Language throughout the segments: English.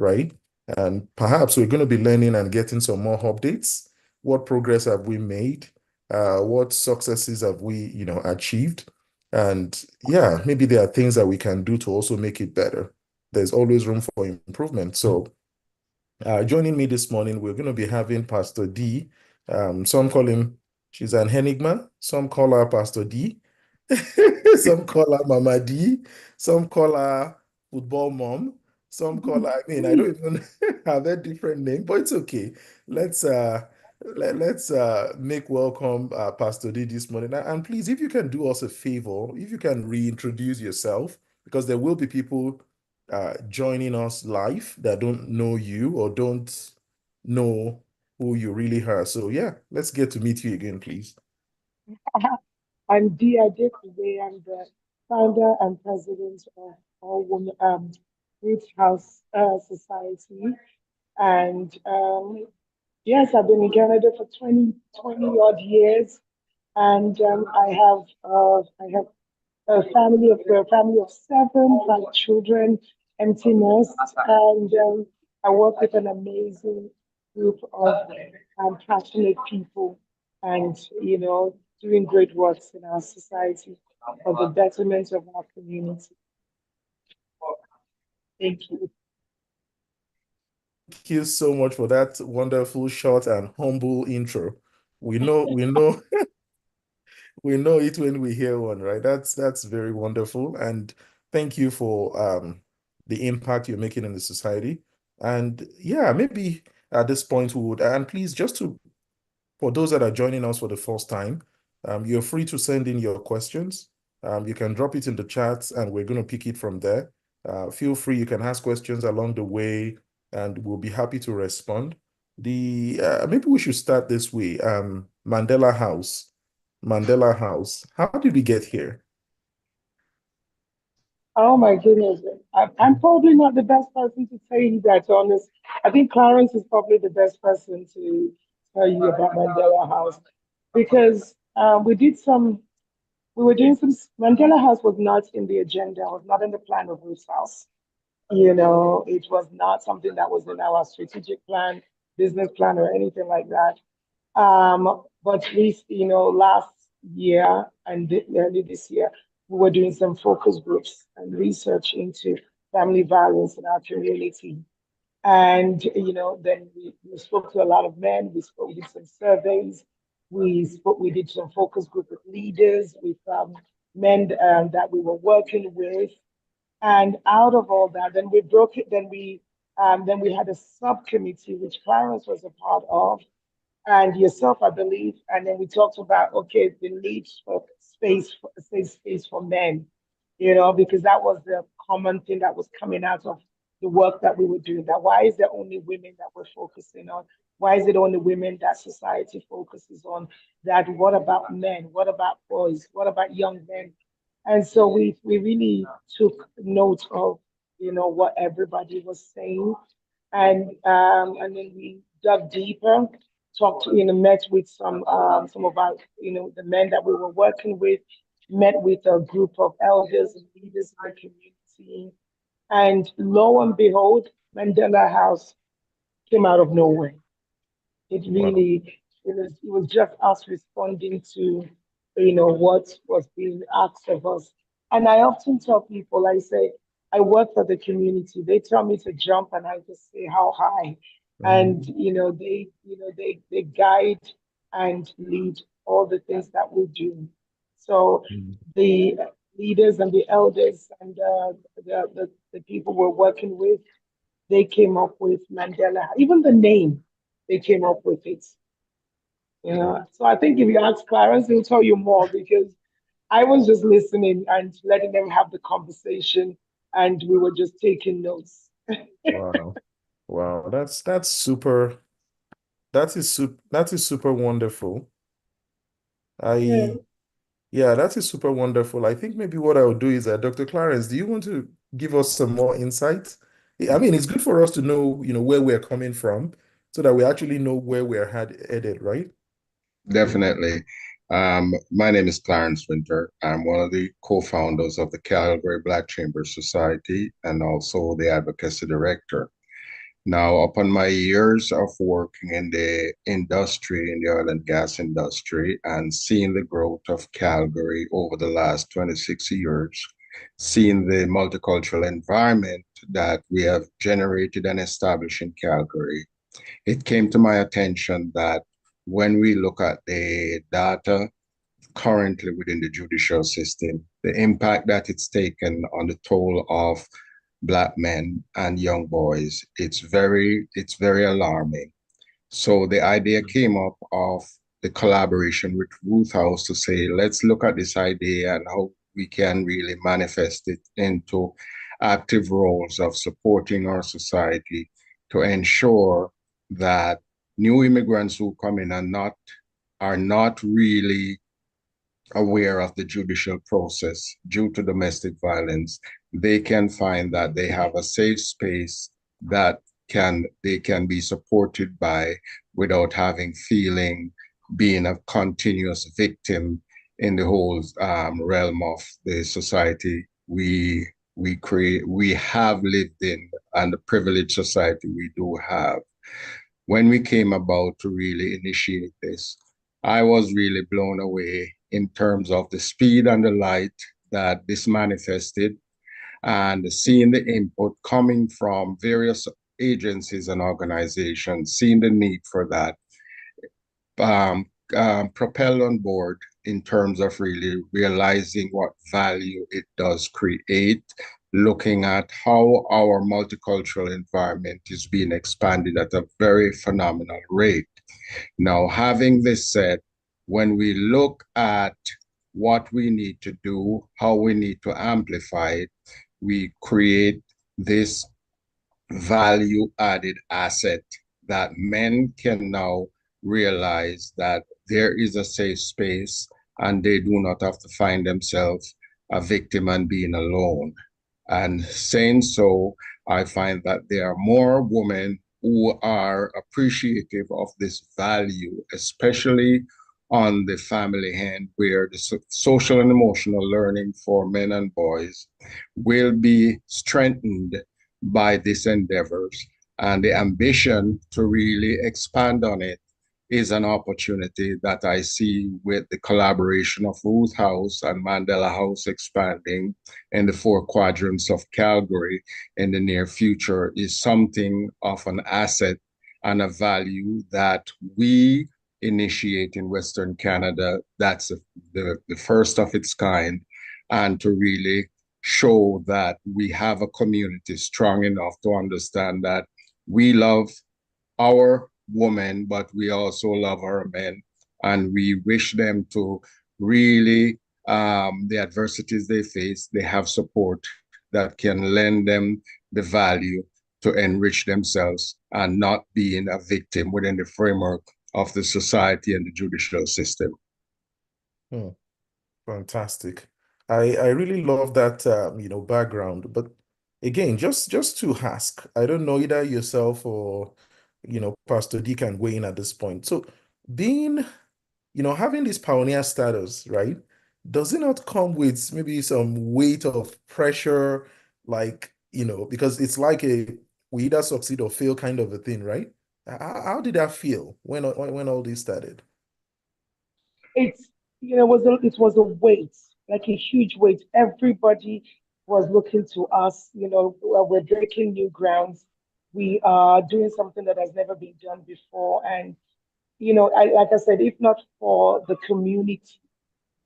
right? And perhaps we're going to be learning and getting some more updates. What progress have we made? What successes have we, achieved? And yeah, maybe there are things that we can do to also make it better. There's always room for improvement. So joining me this morning, we're going to be having Pastor D. Some call him, she's an enigma. Some call her Pastor D. Some call her Mama D. Some call her football mom. Some call her, I don't even have a different name, but it's okay. Let's let's make welcome Pastor D this morning. And please, if you can do us a favor, if you can reintroduce yourself, because there will be people joining us live that don't know you or don't know who you really are. So yeah, let's get to meet you again, please. I'm Dia today. I'm the founder and president of All Women Ruth House Society. And yes, I've been in Canada for 20 odd years. And I have a family of seven, 5 children, empty nest, and I work with an amazing group of passionate people, and doing great works in our society for the betterment of our community. Thank you. Thank you so much for that wonderful, short, and humble intro. We know, we know it when we hear one, right? That's very wonderful. And thank you for the impact you're making in the society. And yeah, maybe at this point we would, and please just to for those that are joining us for the first time, you're free to send in your questions. You can drop it in the chats and we're going to pick it from there. Feel free, you can ask questions along the way and we'll be happy to respond. Maybe we should start this way. Mandela House. Mandela House. How did we get here? Oh my goodness. I'm probably not the best person to tell you that, honest. I think Clarence is probably the best person to tell you about Mandela House because we were doing some, Mandela House was not in the agenda, was not in the plan of Ruth House. It was not something that was in our strategic plan, business plan, or anything like that. But last year and early this year, we were doing some focus groups and research into family violence in our community. And, then we spoke to a lot of men, we did some surveys, we did some focus group with leaders, with men that we were working with. And out of all that, then we broke it, then we had a subcommittee, which Clarence was a part of, and yourself, I believe. And then we talked about, okay, the need for safe space for men, because that was the common thing that was coming out of the work that we were doing. That why is there only women that we're focusing on? Why is it only women that society focuses on? That what about men? What about boys? What about young men? And so we really took note of what everybody was saying, and then we dug deeper, talked met with some of our the men that we were working with, met with a group of elders and leaders in the community, and lo and behold, Mandela House came out of nowhere. It Wow. really it was just us responding to what was being asked of us. And I often tell people, I say, I work for the community. They tell me to jump and I just say how high. And Mhm. they guide and lead all the things that we do. So Mhm. the leaders and the elders and the people we're working with, they came up with Mandela. Even the name, they came up with it. So I think if you ask Clarence, he'll tell you more because I was just listening and letting them have the conversation, and we were just taking notes. Wow. Wow. That's super. That is super wonderful. Yeah. I Yeah, that is super wonderful. I think maybe what I'll do is Dr. Clarence, do you want to give us some more insight? I mean, it's good for us to know, where we're coming from so that we actually know where we're headed, right? Definitely. My name is Clarence Winter. I'm one of the co-founders of the Calgary Black Chamber Society and also the advocacy director. Now, upon my years of working in the industry, in the oil and gas industry, and seeing the growth of Calgary over the last 26 years, seeing the multicultural environment that we have generated and established in Calgary, it came to my attention that when we look at the data currently within the judicial system, the impact that it's taken on the toll of Black men and young boys, it's very alarming. So the idea came up of the collaboration with Ruth House to say, let's look at this idea and how we can really manifest it into active roles of supporting our society to ensure that new immigrants who come in are not really aware of the judicial process due to domestic violence, they can find that they have a safe space that they can be supported by without having feeling being a continuous victim in the whole realm of the society we have lived in, and the privileged society we do have. When we came about to really initiate this, I was really blown away in terms of the speed and the light that this manifested, and seeing the input coming from various agencies and organizations, seeing the need for that, propelled on board in terms of really realizing what value it does create, looking at how our multicultural environment is being expanded at a very phenomenal rate. Now, having this said, when we look at what we need to do, how we need to amplify it, we create this value added asset that men can now realize that there is a safe space and they do not have to find themselves a victim and being alone. And saying so, I find that there are more women who are appreciative of this value, especially on the family hand, where the social and emotional learning for men and boys will be strengthened by these endeavors. And the ambition to really expand on it is an opportunity that I see with the collaboration of Ruth House and Mandela House expanding in the four quadrants of Calgary in the near future is something of an asset and a value that we initiate in Western Canada. That's the first of its kind, and to really show that we have a community strong enough to understand that we love our women, but we also love our men, and we wish them to really, the adversities they face, they have support that can lend them the value to enrich themselves and not being a victim within the framework of the society and the judicial system. Hmm. Fantastic. I really love that background. But again, just to ask, I don't know either yourself or Pastor D can weigh in at this point. So being, having this pioneer status, right? Does it not come with maybe some weight of pressure, like, because it's like a we either succeed or fail kind of a thing, right? How did that feel when all this started? It's it was a weight, like a huge weight. Everybody was looking to us. We're breaking new grounds. We are doing something that has never been done before, and like I said, if not for the community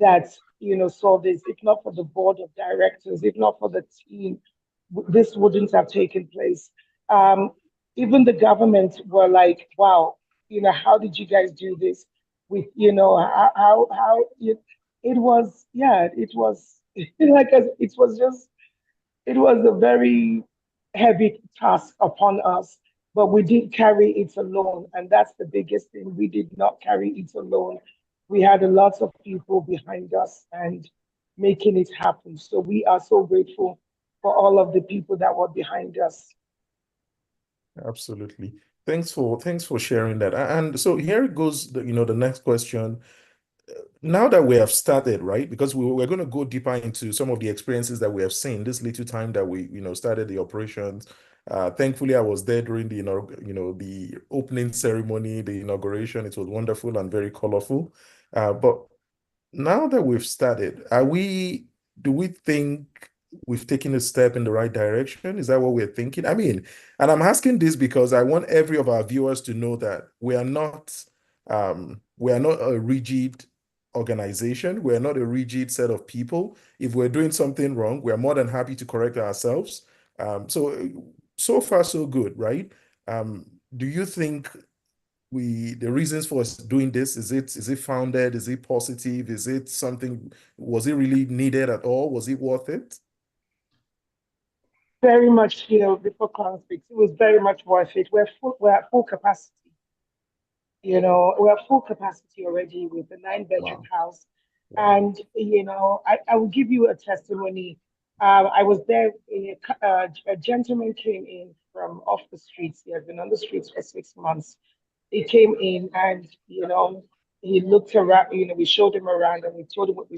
that saw this, if not for the board of directors, if not for the team, this wouldn't have taken place. Um, Even the government were like, "Wow, how did you guys do this?" With how it was, yeah, it was like it was just it was a very heavy task upon us, but we didn't carry it alone. And that's the biggest thing. We did not carry it alone. We had a lot of people behind us and making it happen. So we are so grateful for all of the people that were behind us. Absolutely. Thanks for sharing that. And so here goes the next question. Now that we have started, right? Because we're going to go deeper into some of the experiences that we have seen this little time that we started the operations Thankfully, I was there during the opening ceremony, the inauguration. It was wonderful and very colorful. But now that we've started, do we think we've taken a step in the right direction? Is that what we're thinking? I mean, and I'm asking this because I want every of our viewers to know that we are not a rigid organization. We're not a rigid set of people. If we're doing something wrong, we're more than happy to correct ourselves. So far so good, right? Do you think the reasons for us doing this, is it founded, is it positive, is it something, was it really needed at all, was it worth it? Very much, before Clarence speaks, it was very much worth it. We're at full capacity. We're at full capacity already with the nine-bedroom Wow. house. Wow. And, I will give you a testimony. I was there, a gentleman came in from off the streets. He had been on the streets for 6 months. He came in and, he looked around, we showed him around and we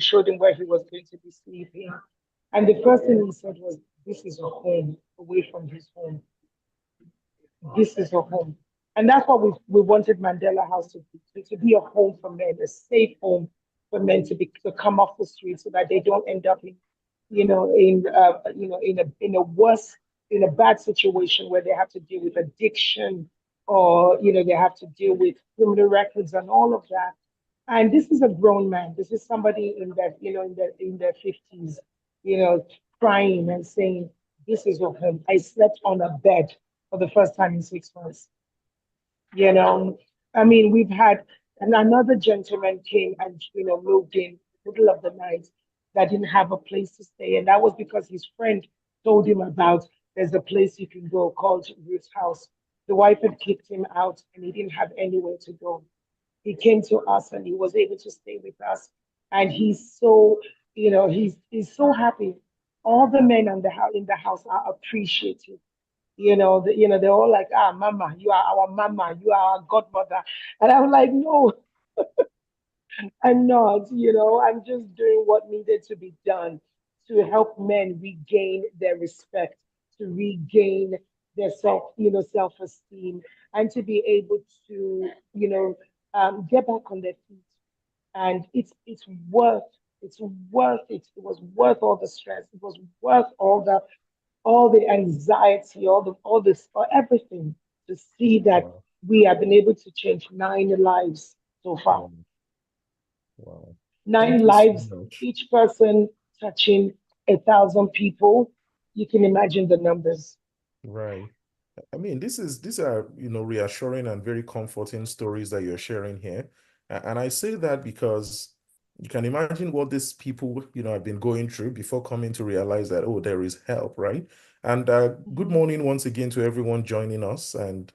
showed him where he was going to be sleeping. And the first thing he said was, this is a home away from his home. This is a home. And that's what we wanted Mandela House to be a home for men, a safe home for men to come off the street so that they don't end up in a bad situation where they have to deal with addiction or they have to deal with criminal records and all of that. And this is a grown man. This is somebody in their 50s, you know, crying and saying, this is a home. I slept on a bed for the first time in 6 months. You know, I mean, we've had, and another gentleman came and, moved in the middle of the night that didn't have a place to stay. And that was because his friend told him about there's a place you can go called Ruth's house. The wife had kicked him out and he didn't have anywhere to go. He came to us and he was able to stay with us. And he's so, he's so happy. All the men in the house are appreciative. They're all like, mama, you are our mama, you are our godmother. And I'm like, no, I'm not, I'm just doing what needed to be done to help men regain their respect, to regain their self-esteem, and to be able to, get back on their feet. And it's worth it. It was worth all the stress. It was worth all the anxiety, all this, or everything to see that Wow. we have been able to change 9 lives so far. Wow. Wow. Thank Nine you so lives, much. each person touching 1,000 people. You can imagine the numbers. Right. I mean, these are, reassuring and very comforting stories that you're sharing here. And I say that because you can imagine what these people, have been going through before coming to realize that, oh, there is help, right? And good Mhm. morning once again to everyone joining us. And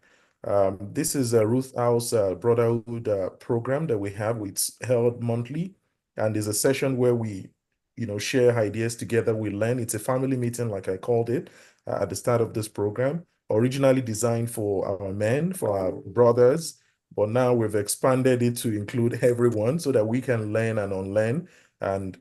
this is a Ruth House Brotherhood program that we have. It's held monthly, and is a session where we, share ideas together. We learn. It's a family meeting, like I called it at the start of this program, originally designed for our men, for our brothers, but now we've expanded it to include everyone so that we can learn and unlearn. And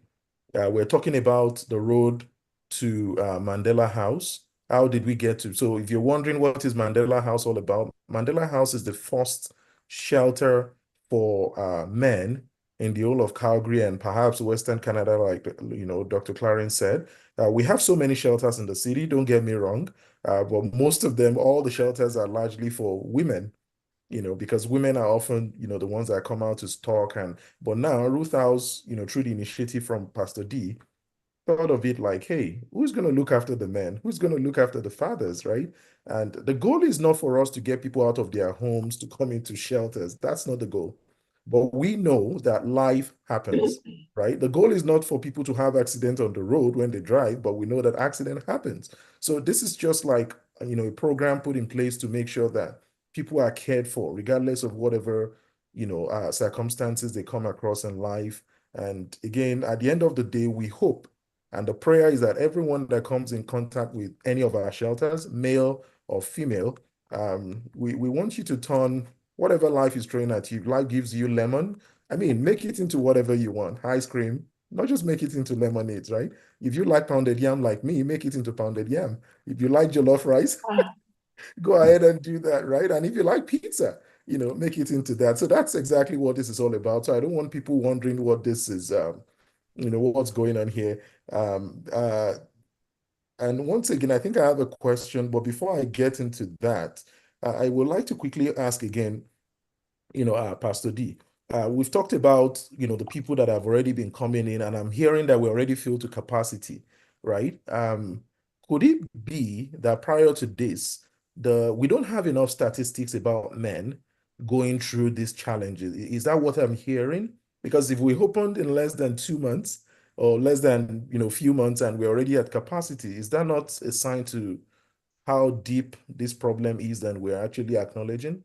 we're talking about the road to Mandela House. How did we get to? So, if you're wondering what is Mandela House all about, Mandela House is the first shelter for men in the whole of Calgary and perhaps Western Canada, like Dr. Clarence said. We have so many shelters in the city. Don't get me wrong, but most of them, all the shelters are largely for women, because women are often, the ones that come out to talk. But now Ruth House, through the initiative from Pastor D, thought of it like, hey, who's going to look after the men? Who's going to look after the fathers, right? And the goal is not for us to get people out of their homes to come into shelters. That's not the goal. But we know that life happens, right? The goal is not for people to have accidents on the road when they drive, but we know that accident happens. So this is just like, a program put in place to make sure that people are cared for, regardless of whatever, circumstances they come across in life. And again, at the end of the day, we hope, and the prayer is that everyone that comes in contact with any of our shelters, male or female, we want you to turn whatever life is throwing at you. Life gives you lemon. I mean, make it into whatever you want. Ice cream, not just make it into lemonades, right? If you like pounded yam like me, make it into pounded yam. If you like jollof rice, go ahead and do that, right? And if you like pizza, make it into that. So that's exactly what this is all about. So I don't want people wondering what this is, what's going on here. Um, uh, and once again, I think I have a question, but before I get into that, I would like to quickly ask again, Pastor D. We've talked about, the people that have already been coming in, and I'm hearing that we're already filled to capacity, right? Could it be that prior to this, we don't have enough statistics about men going through these challenges? Is that what I'm hearing? Because if we opened in less than 2 months or less than, few months and we're already at capacity, is that not a sign to how deep this problem is that we're actually acknowledging?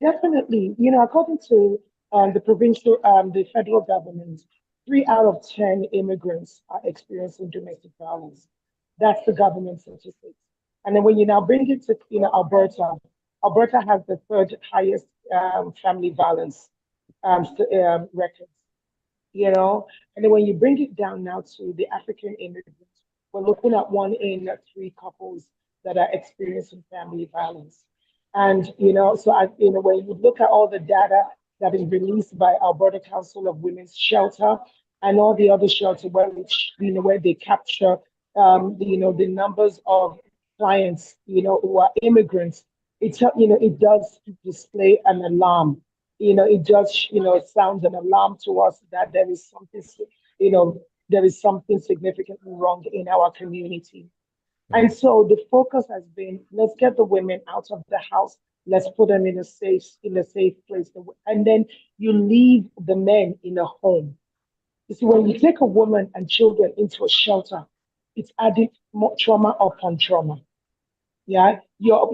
Definitely. According to the federal government, 3 out of 10 immigrants are experiencing domestic violence. That's the government statistics. And then when you now bring it to, Alberta, Alberta has the third highest family violence records, and then when you bring it down now to the African immigrants, we're looking at 1 in 3 couples that are experiencing family violence. And, when you look at all the data that is released by Alberta Council of Women's Shelter and all the other shelter where they capture, the numbers of clients, who are immigrants, it does display an alarm. It does, sounds an alarm to us that you know, there is something significantly wrong in our community. And Mm, so the focus has been, let's get the women out of the house. Let's put them in a safe place. And then you leave the men in a home. You see, when you take a woman and children into a shelter, it's adding more trauma upon trauma. Yeah, you are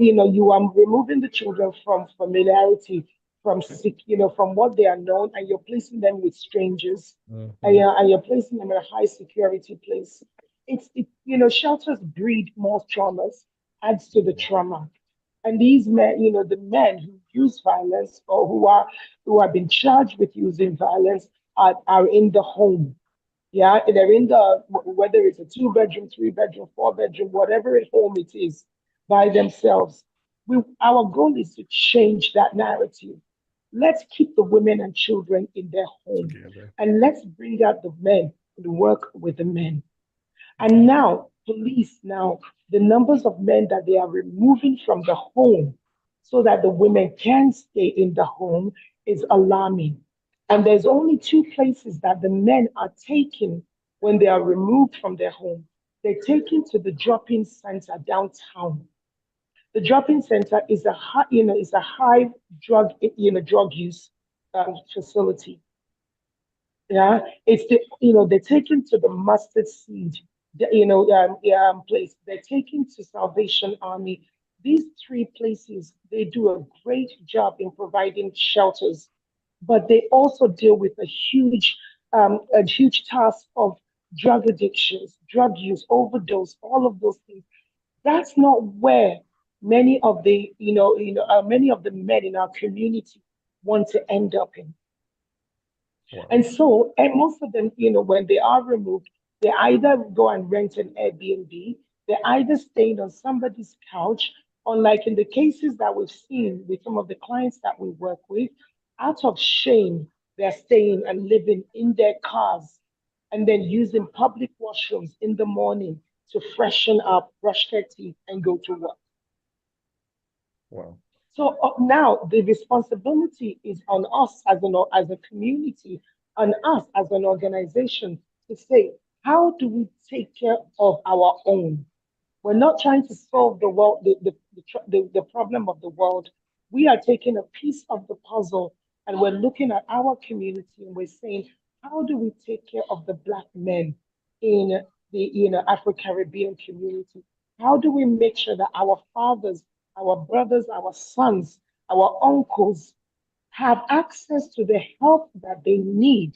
removing the children from familiarity, from what they are known, and you're placing them with strangers, and mhm. you're placing them in a high security place. Shelters breed more traumas, adds to the trauma. And these men, the men who use violence or who have been charged with using violence are in the home. Yeah, they're in whether it's a 2 bedroom, 3 bedroom, 4 bedroom, whatever home it is, by themselves. Our goal is to change that narrative. Let's keep the women and children in their home, Together. and let's bring out the men to work with the men. And Yeah. now, police now, the numbers of men that they are removing from the home so that the women can stay in the home is alarming. And there's only 2 places that the men are taken when they are removed from their home. They're taken to the drop-in center downtown. The drop-in center is a high drug use facility. Yeah, they're taken to the mustard seed, place. They're taken to Salvation Army. These 3 places, they do a great job in providing shelters, but they also deal with a huge task of drug addictions, drug use, overdose, all of those things. That's not where many of the men in our community want to end up in. Wow. And so, and most of them, when they are removed, they either go and rent an Airbnb, they're either staying on somebody's couch, or like in the cases that we've seen with some of the clients that we work with, out of shame, they're staying and living in their cars and then using public washrooms in the morning to freshen up, brush their teeth, and go to work. Wow. So now the responsibility is on us as a community, on us as an organization to say, how do we take care of our own? We're not trying to solve the world, the problem of the world. We are taking a piece of the puzzle and we're looking at our community and we're saying, how do we take care of the Black men in the Afro-Caribbean community? How do we make sure that our fathers, our brothers, our sons, our uncles have access to the help that they need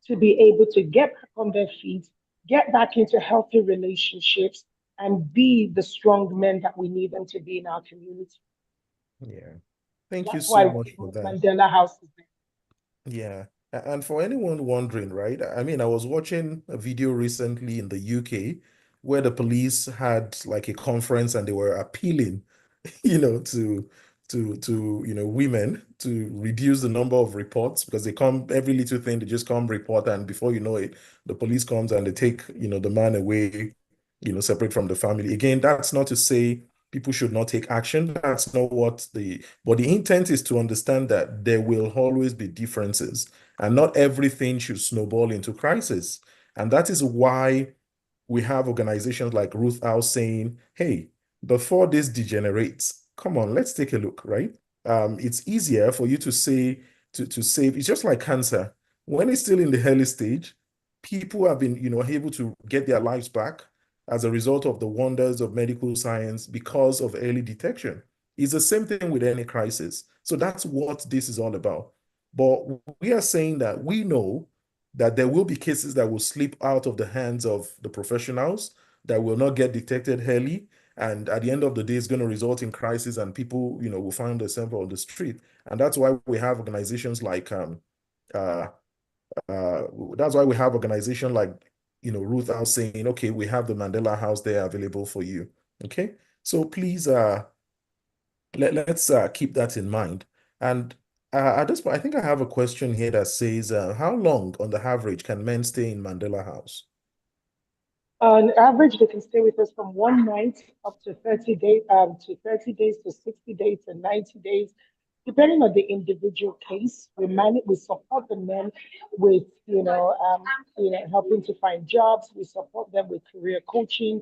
to be able to get back on their feet, get back into healthy relationships, and be the strong men that we need them to be in our community. Yeah. Thank you That's so why much for that. Mandela House is there. Yeah. And for anyone wondering, right? I mean, I was watching a video recently in the UK where the police had like a conference and they were appealing, to women to reduce the number of reports because they come every little thing they just come report and before you know it, the police comes and they take, the man away, separate from the family. Again, that's not to say people should not take action. That's not but the intent is to understand that there will always be differences and not everything should snowball into crisis. And that is why we have organizations like Ruth House saying, hey, before this degenerates, come on, let's take a look, right? It's easier for you to say, to save, it's just like cancer. When it's still in the early stage, people have been, able to get their lives back as a result of the wonders of medical science because of early detection. It's the same thing with any crisis. So that's what this is all about. But we are saying that we know that there will be cases that will slip out of the hands of the professionals that will not get detected early. And at the end of the day, it's going to result in crisis and people, will find themselves on the street. And that's why we have organizations like, uh, uh, that's why we have organizations like, Ruth House saying, okay, we have the Mandela House there available for you. Okay. So please, let's keep that in mind. And at this point, I think I have a question here that says, how long on the average can men stay in Mandela House? On average, they can stay with us from one night up to 30 days, to 30 days to 60 days to 90 days, depending on the individual case. We support the men with, helping to find jobs. We support them with career coaching,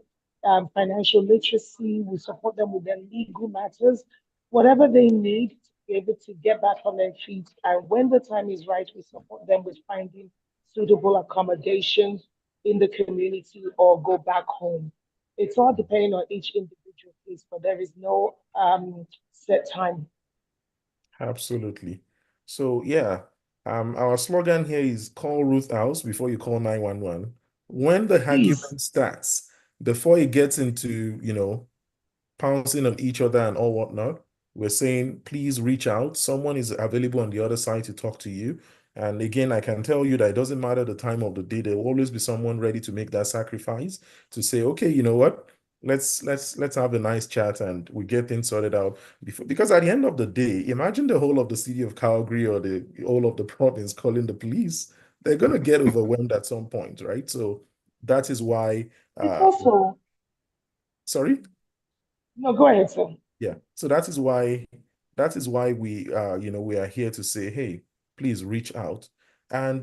financial literacy. We support them with their legal matters, whatever they need to be able to get back on their feet. And when the time is right, we support them with finding suitable accommodations in the community or go back home. It's all depending on each individual case, but there is no set time. Absolutely. So yeah, our slogan here is call Ruth House before you call 911. When the Please, argument starts, before it gets into, pouncing on each other and all whatnot, we're saying, please reach out. Someone is available on the other side to talk to you. And again, I can tell you that it doesn't matter the time of the day, there will always be someone ready to make that sacrifice to say, okay, you know what? Let's have a nice chat and we get things sorted out before, because at the end of the day, imagine the whole of the city of Calgary or the whole of the province calling the police. They're gonna get overwhelmed at some point, right? So that is why it's also, sorry? no, go ahead, sir. Yeah. So that is why we are here to say, hey, please reach out. And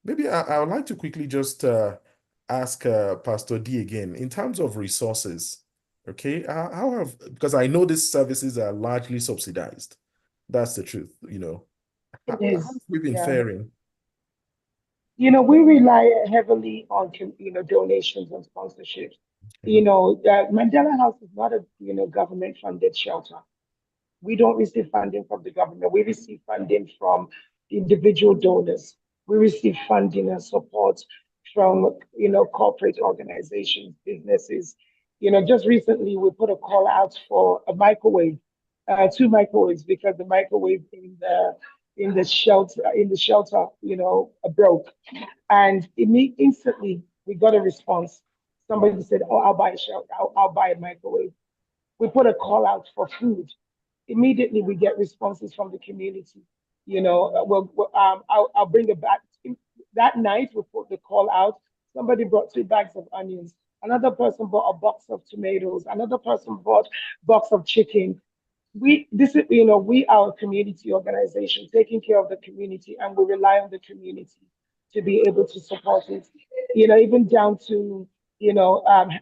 maybe I would like to quickly just ask Pastor D again, in terms of resources, okay, because I know these services are largely subsidized. That's the truth, It How have is, we been yeah. faring? We rely heavily on, donations and sponsorships. Okay. Mandela House is not a, government funded shelter. We don't receive funding from the government. We receive funding from individual donors. We receive funding and support from, corporate organizations, businesses. Just recently we put a call out for a microwave, two microwaves because the microwave in the shelter, broke. And instantly we got a response. Somebody said, "Oh, I'll buy a shelter. I'll buy a microwave." We put a call out for food. Immediately we get responses from the community. I'll bring it back. That night we put the call out. Somebody brought 2 bags of onions. Another person bought a box of tomatoes. Another person bought a box of chicken. We are a community organization taking care of the community, and we rely on the community to be able to support it. Even down to handymen,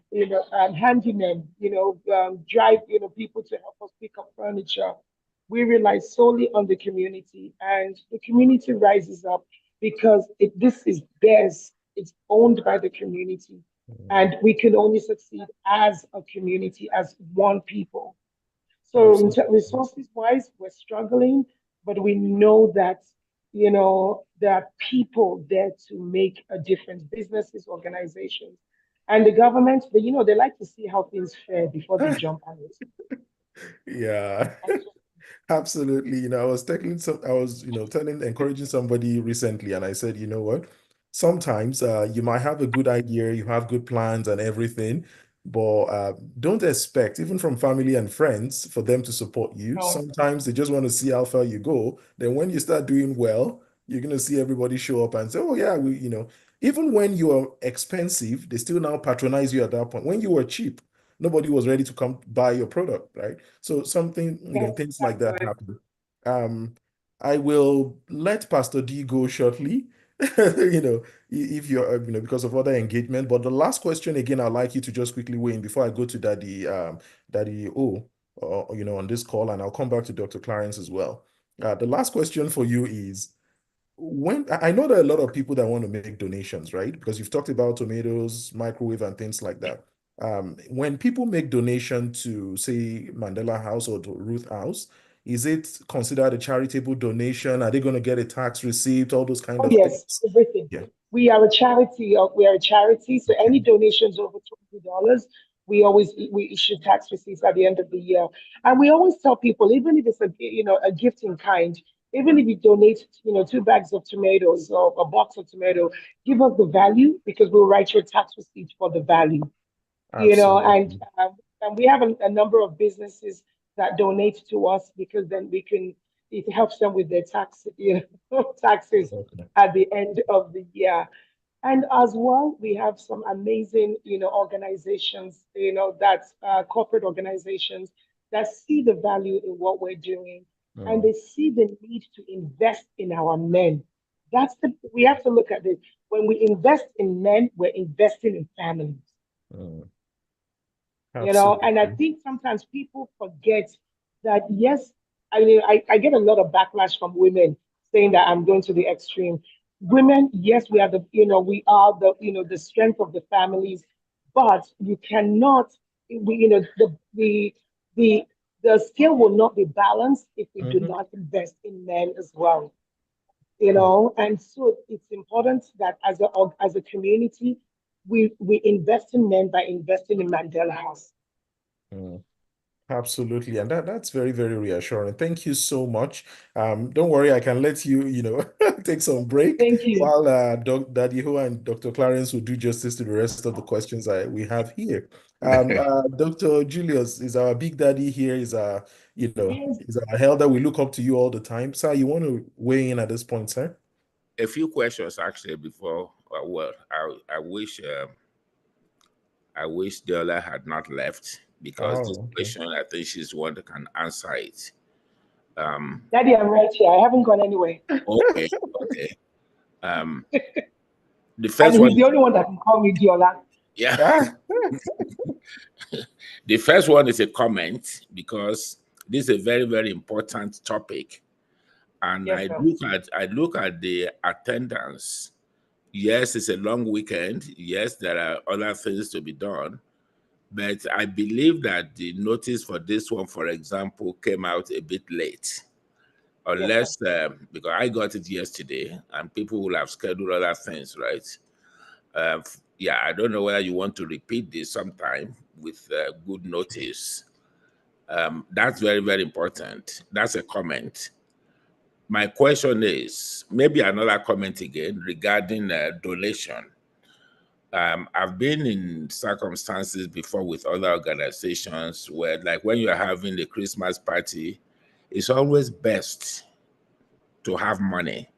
drive, people to help us pick up furniture. We rely solely on the community, and the community rises up because this is theirs. It's owned by the community, and we can only succeed as a community, as one people. So Absolutely. resources wise, we're struggling, but we know that, there are people there to make a difference, businesses, organizations, and the government. They like to see how things fare before they jump on it. Yeah. And so, Absolutely. I was telling, encouraging somebody recently, and I said, you know what? sometimes you might have a good idea, you have good plans and everything, but don't expect, even from family and friends, for them to support you. No. Sometimes they just want to see how far you go. Then when you start doing well, you're going to see everybody show up and say, oh, yeah, even when you are expensive, they still now patronize you at that point. When you were cheap, nobody was ready to come buy your product, right? So something, Yes, things like that exactly. happen. Um, I will let Pastor D go shortly, if you're, because of other engagement. But the last question again, I'd like you to just quickly weigh in before I go to Daddy O, on this call, and I'll come back to Dr. Clarence as well. The last question for you is, when I know there are a lot of people that want to make donations, right? Because you've talked about tomatoes, microwave, and things like that. When people make donation to, say, Mandela House or to Ruth House, is it considered a charitable donation? Are they going to get a tax receipt? All those kind Oh of yes, things. everything. Yeah. We are a charity, so Okay. any donations over $20, we issue tax receipts at the end of the year. And we always tell people, even if it's a gift in kind, even if you donate, 2 bags of tomatoes or a box of tomato, give us the value because we'll write your tax receipt for the value. And Absolutely. and we have a number of businesses that donate to us because then it helps them with their taxes Okay. at the end of the year. And as well, we have some amazing, organizations, corporate organizations that see the value in what we're doing, and Mm, they see the need to invest in our men. We have to look at it. When we invest in men, we're investing in families. mm, And I absolutely. think sometimes people forget that, yes, I mean, I get a lot of backlash from women saying that I'm going to the extreme. Women, yes, we are the strength of the families, but you cannot, the, the scale will not be balanced if we do Mhm. not invest in men as well. Mm, And so it's important that as a community, we invest in men by investing in Mandela House. mm. Absolutely. And that's very, very reassuring. Thank you so much. Don't worry, I can let you, take some break Thank you. while Daddy Ho and Dr. Clarence will do justice to the rest of the questions we have here. Dr. Julius is our big daddy here, Yes. is our elder. We look up to you all the time. Sir, you want to weigh in at this point, sir? A few questions actually before. Well, I wish Deola had not left because this Oh, okay. question I think she's the one that can answer it. Daddy, I'm right here. I haven't gone anywhere. Okay, okay. Um, the And first one, he's the only one that can call me Diola. yeah, Ah, the first one is a comment because this is a very, very important topic, and Yes, sir. I look at the attendance. Yes, it's a long weekend. Yes, there are other things to be done. But I believe that the notice for this one, for example, came out a bit late. Yes, sir. Unless, because I got it yesterday and people will have scheduled other things, right? Yeah, I don't know whether you want to repeat this sometime with good notice. That's very, very important. That's a comment. My question is maybe another comment again regarding donation. I've been in circumstances before with other organizations where, like, when you're having the Christmas party, it's always best to have money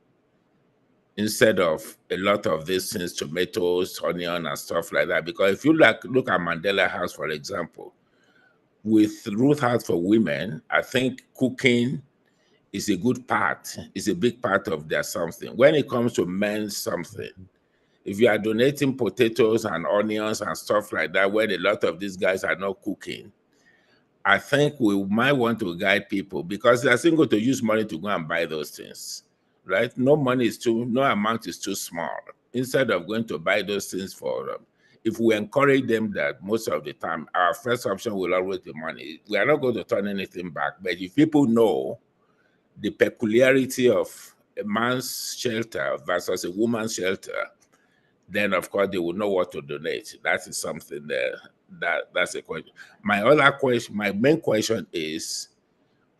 instead of a lot of these things, tomatoes, onion, and stuff like that. Because if you look at Mandela House, for example, with Ruth House for Women, I think cooking is a good part, is a big part of their something. When it comes to men's something, if you are donating potatoes and onions and stuff like that, where a lot of these guys are not cooking, I think we might want to guide people because they're still going to use money to go and buy those things, right? No amount is too small. Instead of going to buy those things for them, if we encourage them that most of the time, our first option will always be money. We are not going to turn anything back. But if people know the peculiarity of a man's shelter versus a woman's shelter, then of course they will know what to donate. That is something there. That's a question. My main question is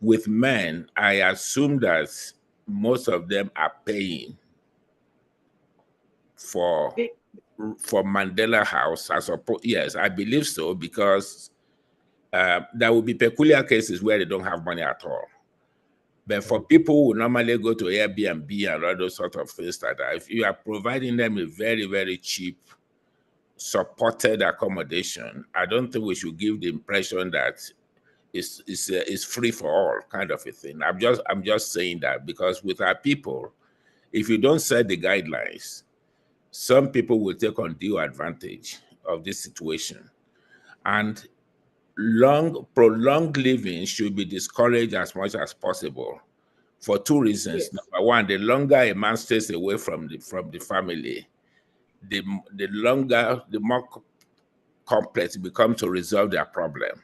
with men, I assume that most of them are paying for Mandela House as opposed? Yes, I believe so, because there will be peculiar cases where they don't have money at all. But for people who normally go to Airbnb and all those sort of things like that, if you are providing them a very, very cheap, supported accommodation, I don't think we should give the impression that it's free for all kind of a thing. I'm just saying that because with our people, if you don't set the guidelines, some people will take undue advantage of this situation. And prolonged living should be discouraged as much as possible for two reasons. Yes. Number one, the longer a man stays away from the family, the more complex it becomes to resolve their problem.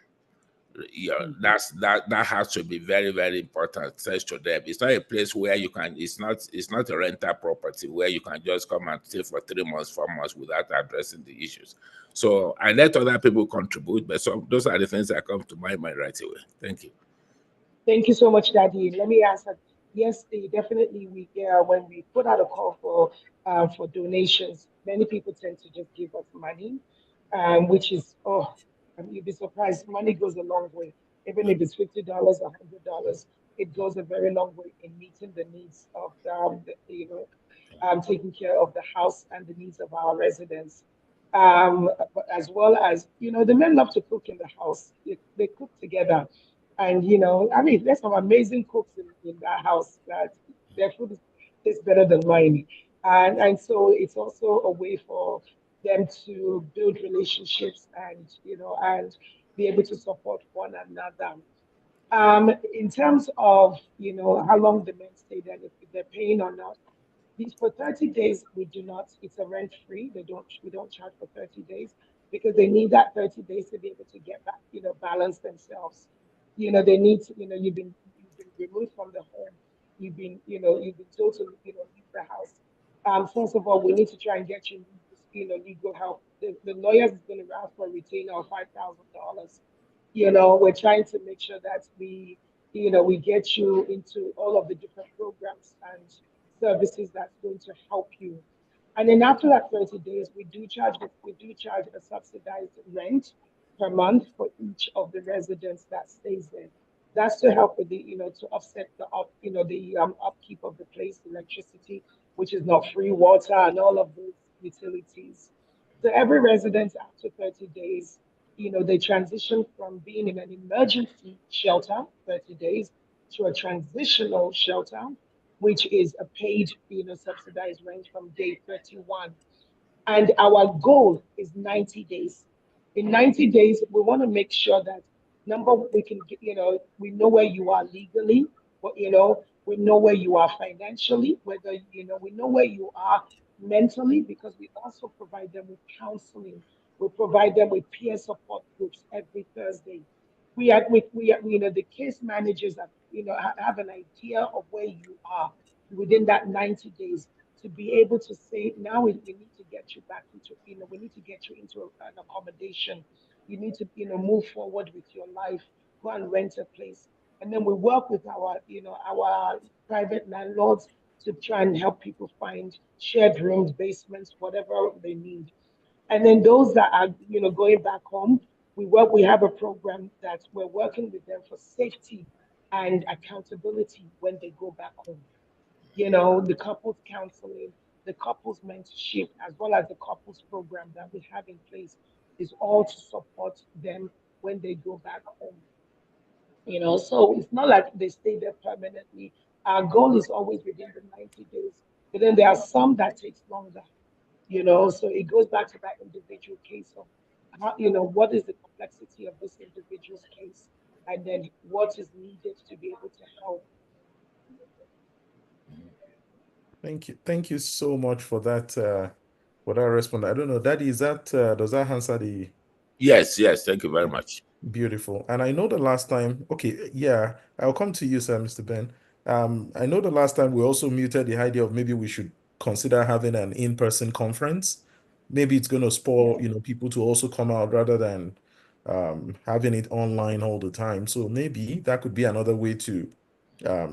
Yeah, that has to be very, very important. Says to them, it's not a place where you can. It's not a rental property where you can just come and stay for 3 months, 4 months without addressing the issues. So I let other people contribute, but those are the things that come to my mind right away. Thank you. Thank you so much, Daddy. Let me answer. Yes, definitely. When we put out a call for donations, many people tend to just give us money, which is I mean, you'd be surprised. Money goes a long way, even if it's $50, $100. It goes a very long way in meeting the needs of taking care of the house and the needs of our residents. But as well as the men love to cook in the house. They cook together, and I mean, there's some amazing cooks in that house that their food is better than mine. And so it's also a way for them to build relationships and be able to support one another. In terms of how long the men stay there, if they're paying or not, these for 30 days we do not. It's a rent free. We don't charge for 30 days because they need that 30 days to be able to get back, balance themselves. They need to, you've been removed from the home. You've been told to leave the house. First of all, we need to try and get you legal help. The lawyers is going to ask for a retainer of $5,000. We're trying to make sure that we get you into all of the different programs and services that's going to help you. And then after that 30 days, we do charge a subsidized rent per month for each of the residents that stays there. That's to help with to offset the upkeep of the place, electricity, which is not free, water, and all of those utilities. So every resident after 30 days, they transition from being in an emergency shelter, 30 days, to a transitional shelter, which is a paid, subsidized rent from day 31. And our goal is 90 days. In 90 days, we want to make sure that number we can get, we know where you are legally, but we know where you are financially, whether we know where you are mentally, because we also provide them with counseling. We provide them with peer support groups every Thursday. The case managers have an idea of where you are within that 90 days to be able to say, now we need to get you back into, we need to get you into an accommodation. You need to, move forward with your life, go and rent a place. And then we work with our private landlords to try and help people find shared rooms, basements, whatever they need. And then those that are, going back home, we have a program that we're working with them for safety and accountability when they go back home. The couples counseling, the couples mentorship, as well as the couples program that we have in place is all to support them when they go back home. So it's not like they stay there permanently. Our goal is always within the 90 days, but then there are some that takes longer, so it goes back to that individual case of how, what is the complexity of this individual's case, and then what is needed to be able to help. Thank you. Thank you so much for that response. I don't know, Daddy, does that answer the Yes, thank you very much. beautiful? And I know the last time, okay, yeah, I'll come to you, sir, Mr. Ben. I know the last time we also muted the idea of maybe we should consider having an in-person conference. Maybe it's going to spur, people to also come out rather than having it online all the time. So maybe that could be another way to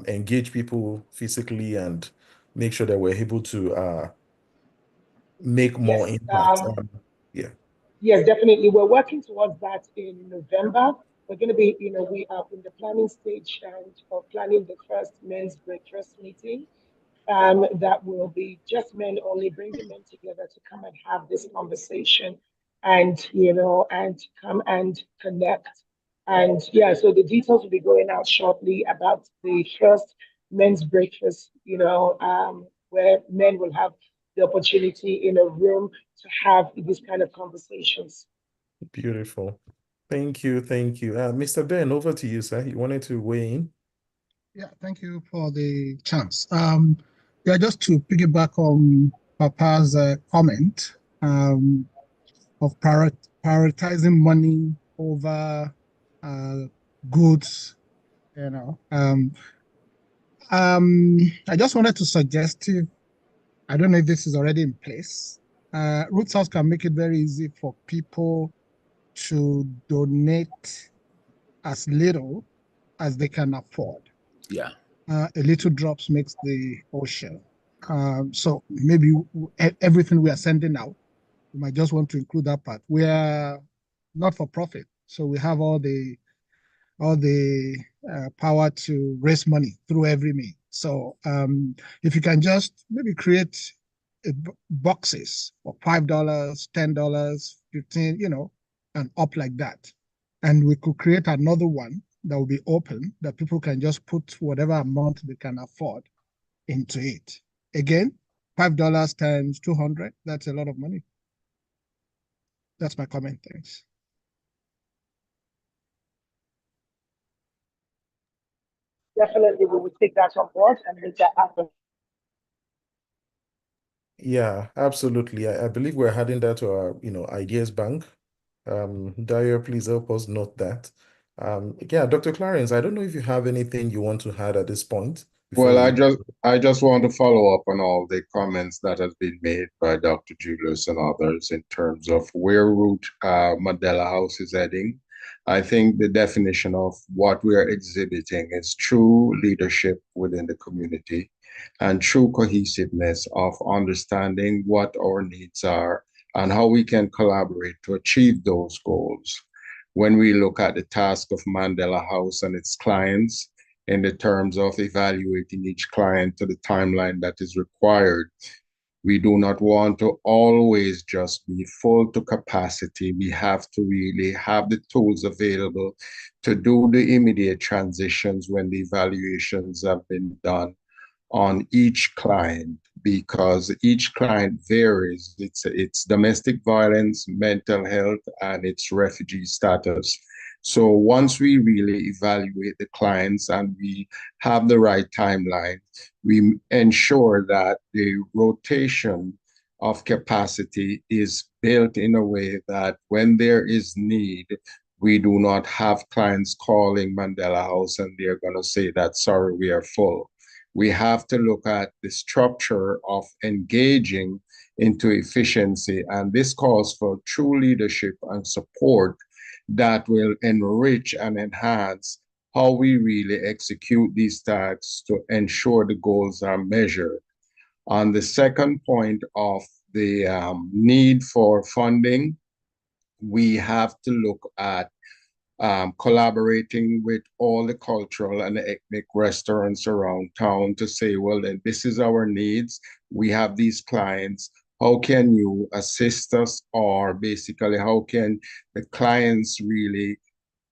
engage people physically and make sure that we're able to make more Yes. impact. Yeah. Yes, definitely. We're working towards that in November. We're going to be, we are in the planning stage and of planning the first men's breakfast meeting. That will be just men only, bringing men together to come and have this conversation and, and come and connect. And yeah, so the details will be going out shortly about the first men's breakfast, where men will have the opportunity in a room to have these kind of conversations. Beautiful. Thank you. Thank you. Mr. Ben, over to you, sir. You wanted to weigh in? Yeah, thank you for the chance. Yeah, just to piggyback on Papa's comment of prioritizing money over uh, goods, you know. I just wanted to suggest, if I don't know if this is already in place, Roots House can make it very easy for people to donate as little as they can afford. Yeah. A little drops makes the ocean. So maybe everything we are sending out, we might just want to include that part. We are not for profit, so we have all the power to raise money through every means. So if you can just maybe create boxes for $5, $10, 15, and up like that, and we could create another one that will be open that people can just put whatever amount they can afford into it. Again, $5 times 200, that's a lot of money. That's my comment. Thanks. Definitely, we will take that on board and make that happen. Yeah, absolutely. I believe we're adding that to our, ideas bank. Dyer, please help us note that. Yeah, Dr. Clarence, I don't know if you have anything you want to add at this point before Well, we. I just want to follow up on all the comments that has been made by Dr. Julius and others in terms of where Root Mandela House is heading. I think the definition of what we are exhibiting is true leadership within the community and true cohesiveness of understanding what our needs are and how we can collaborate to achieve those goals. When we look at the task of Mandela House and its clients, in the terms of evaluating each client to the timeline that is required. We do not want to always just be full to capacity. We have to really have the tools available to do the immediate transitions when the evaluations have been done on each client because each client varies. It's domestic violence, mental health, and its refugee status. So once we really evaluate the clients and we have the right timeline, we ensure that the rotation of capacity is built in a way that when there is need, we do not have clients calling Mandela House and they're going to say that, sorry, we are full. We have to look at the structure of engaging into efficiency. And this calls for true leadership and support that will enrich and enhance how we really execute these tasks to ensure the goals are measured. On the second point of the need for funding, we have to look at collaborating with all the cultural and ethnic restaurants around town to say, well, then this is our needs. We have these clients. How can you assist us? Or basically, how can the clients really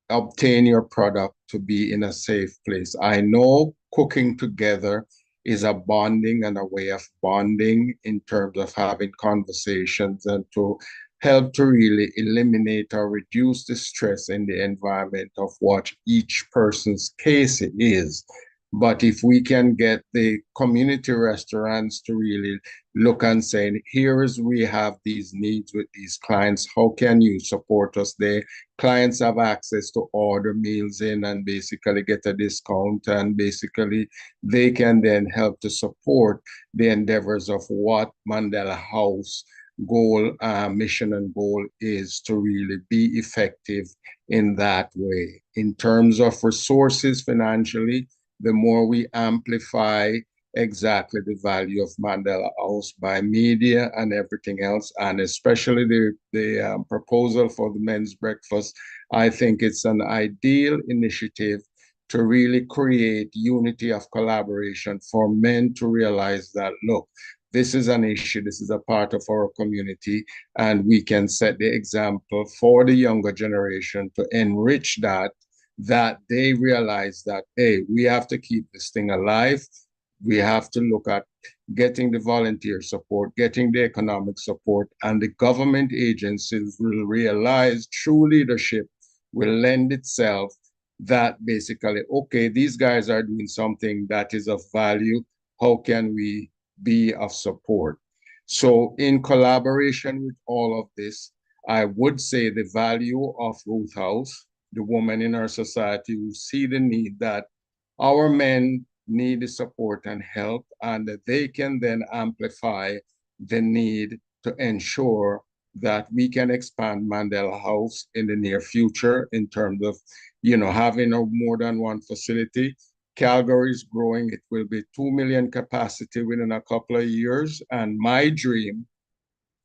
obtain your product to be in a safe place? I know cooking together is a bonding and a way of bonding in terms of having conversations and to help to really eliminate or reduce the stress in the environment of what each person's case is. But if we can get the community restaurants to really look and say, here is we have these needs with these clients, how can you support us? The clients have access to order meals in and basically get a discount, and basically they can then help to support the endeavors of what Mandela House goal, mission and goal is to really be effective in that way. In terms of resources financially, the more we amplify exactly the value of Mandela House by media and everything else, and especially the proposal for the men's breakfast. I think it's an ideal initiative to really create unity of collaboration for men to realize that, look, this is an issue, this is a part of our community, and we can set the example for the younger generation to enrich that they realize that, hey, we have to keep this thing alive. We have to look at getting the volunteer support, getting the economic support, and the government agencies will realize true leadership will lend itself that basically, okay, these guys are doing something that is of value. How can we be of support? So, in collaboration with all of this, I would say the value of Ruth House, the woman in our society who see the need that our men need the support and help, and that they can then amplify the need to ensure that we can expand Mandela House in the near future in terms of, having a more than one facility. Calgary is growing. It will be 2 million capacity within a couple of years. And my dream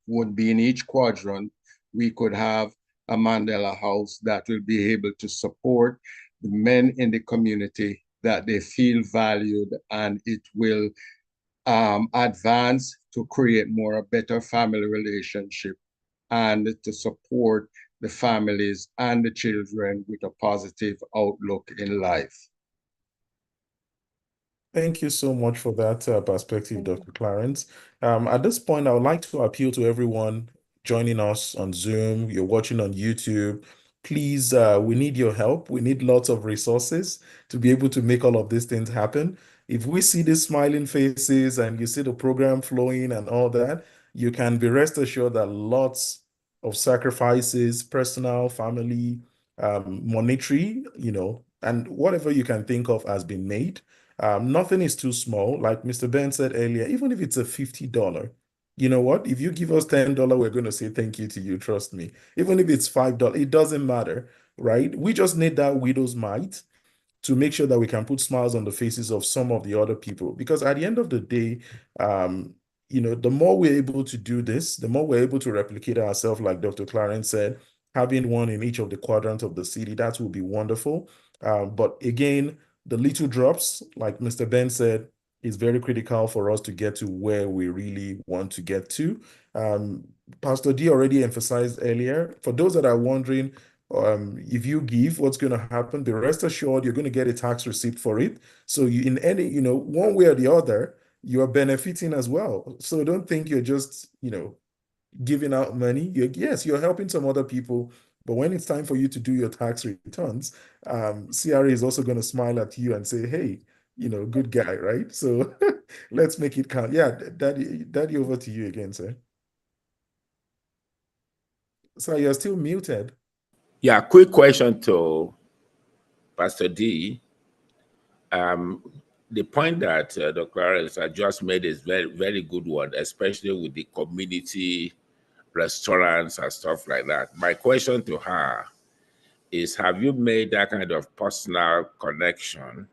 would be in each quadrant, we could have a Mandela House that will be able to support the men in the community, that they feel valued, and it will advance to create more a better family relationship and to support the families and the children with a positive outlook in life. Thank you so much for that perspective, Dr. Clarence. At this point, I would like to appeal to everyone joining us on Zoom, you're watching on YouTube. Please, we need your help. We need lots of resources to be able to make all of these things happen. If we see the smiling faces and you see the program flowing and all that, you can be rest assured that lots of sacrifices, personal, family, monetary, and whatever you can think of has been made. Nothing is too small. Like Mr. Ben said earlier, even if it's a $50, you know what? If you give us $10, we're going to say thank you to you. Trust me. Even if it's $5, it doesn't matter, right? We just need that widow's mite to make sure that we can put smiles on the faces of some of the other people. Because at the end of the day, um, the more we're able to do this, the more we're able to replicate ourselves, like Dr. Clarence said, having one in each of the quadrants of the city, that will be wonderful. But again, the little drops, like Mr. Ben said, is very critical for us to get to where we really want to get to. Um, Pastor D already emphasized earlier, for those that are wondering, if you give, what's going to happen? Be rest assured, you're going to get a tax receipt for it. So you, in any, one way or the other, you are benefiting as well. So don't think you're just, giving out money. Yes, you're helping some other people, but when it's time for you to do your tax returns, CRA is also going to smile at you and say, "Hey, good guy, right?" So let's make it count. Yeah, Daddy, over to you again, sir. So you're still muted. Yeah, quick question to Pastor D. The point that Dr. Clarence had just made is very, very good one, especially with the community restaurants and stuff like that. My question to her is, have you made that kind of personal connection?